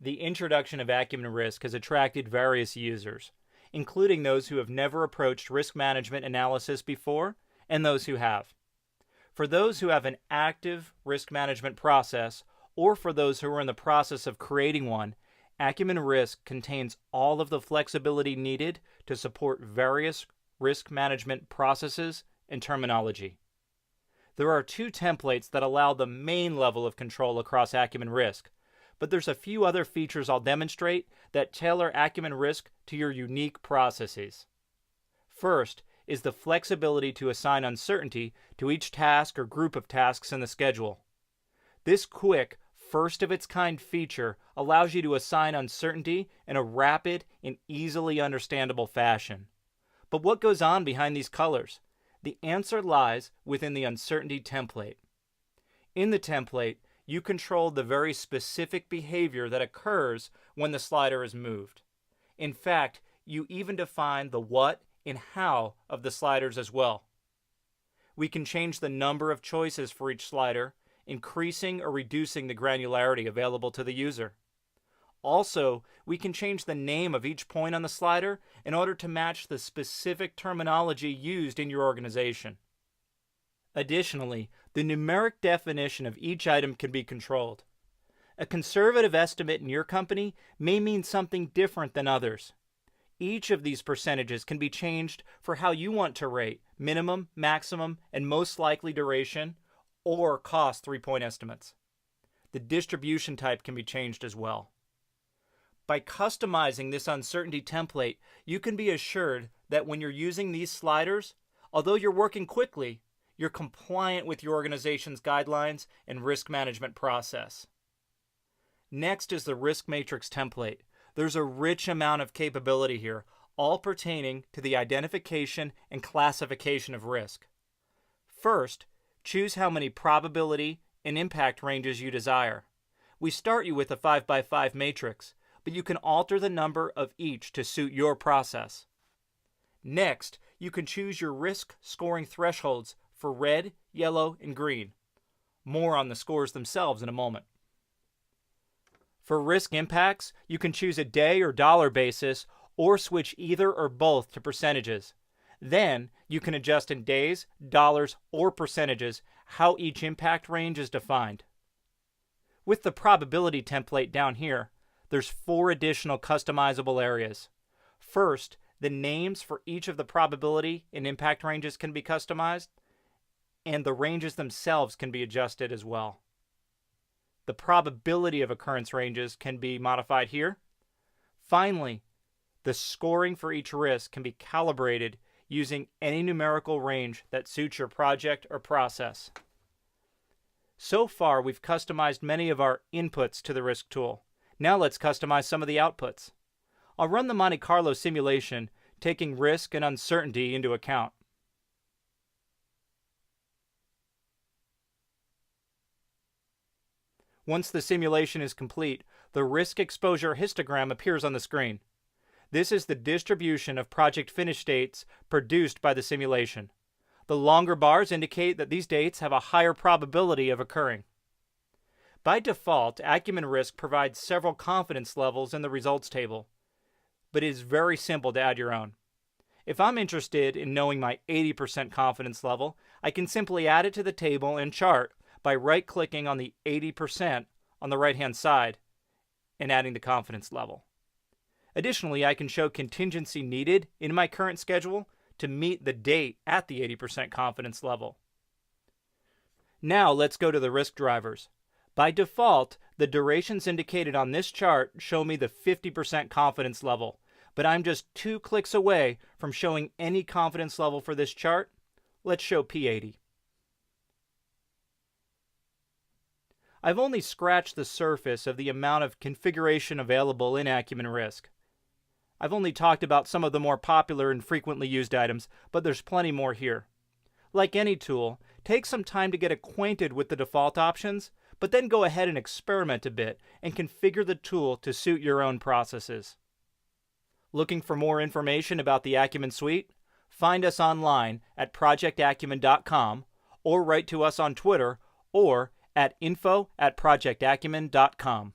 The introduction of Acumen Risk has attracted various users, including those who have never approached risk management analysis before and those who have. For those who have an active risk management process, or for those who are in the process of creating one, Acumen Risk contains all of the flexibility needed to support various risk management processes and terminology. There are 2 templates that allow the main level of control across Acumen Risk, but there's a few other features I'll demonstrate that tailor Acumen Risk to your unique processes. First is the flexibility to assign uncertainty to each task or group of tasks in the schedule. This quick, first-of-its-kind feature allows you to assign uncertainty in a rapid and easily understandable fashion. But what goes on behind these colors? The answer lies within the uncertainty template. In the template, you control the very specific behavior that occurs when the slider is moved. In fact, you even define the what and how of the sliders as well. We can change the number of choices for each slider, increasing or reducing the granularity available to the user. Also, we can change the name of each point on the slider in order to match the specific terminology used in your organization. Additionally, the numeric definition of each item can be controlled. A conservative estimate in your company may mean something different than others. Each of these percentages can be changed for how you want to rate minimum, maximum, and most likely duration, or cost 3-point estimates. The distribution type can be changed as well. By customizing this uncertainty template, you can be assured that when you're using these sliders, although you're working quickly, you're compliant with your organization's guidelines and risk management process. Next is the risk matrix template. There's a rich amount of capability here, all pertaining to the identification and classification of risk. First, choose how many probability and impact ranges you desire. We start you with a 5x5 matrix, but you can alter the number of each to suit your process. Next, you can choose your risk scoring thresholds for red, yellow, and green. More on the scores themselves in a moment. For risk impacts, you can choose a day or dollar basis or switch either or both to percentages. Then, you can adjust in days, dollars, or percentages how each impact range is defined. With the probability template down here, there's 4 additional customizable areas. First, the names for each of the probability and impact ranges can be customized, and the ranges themselves can be adjusted as well. The probability of occurrence ranges can be modified here. Finally, the scoring for each risk can be calibrated using any numerical range that suits your project or process. So far, we've customized many of our inputs to the risk tool. Now let's customize some of the outputs. I'll run the Monte Carlo simulation, taking risk and uncertainty into account. Once the simulation is complete, the risk exposure histogram appears on the screen. This is the distribution of project finish dates produced by the simulation. The longer bars indicate that these dates have a higher probability of occurring. By default, Acumen Risk provides several confidence levels in the results table, but it is very simple to add your own. If I'm interested in knowing my 80% confidence level, I can simply add it to the table and chart by right-clicking on the 80% on the right-hand side and adding the confidence level. Additionally, I can show contingency needed in my current schedule to meet the date at the 80% confidence level. Now let's go to the risk drivers. By default, the durations indicated on this chart show me the 50% confidence level, but I'm just 2 clicks away from showing any confidence level for this chart. Let's show P80. I've only scratched the surface of the amount of configuration available in Acumen Risk. I've only talked about some of the more popular and frequently used items, but there's plenty more here. Like any tool, take some time to get acquainted with the default options, but then go ahead and experiment a bit and configure the tool to suit your own processes. Looking for more information about the Acumen Suite? Find us online at projectacumen.com or write to us on Twitter or at info@projectacumen.com.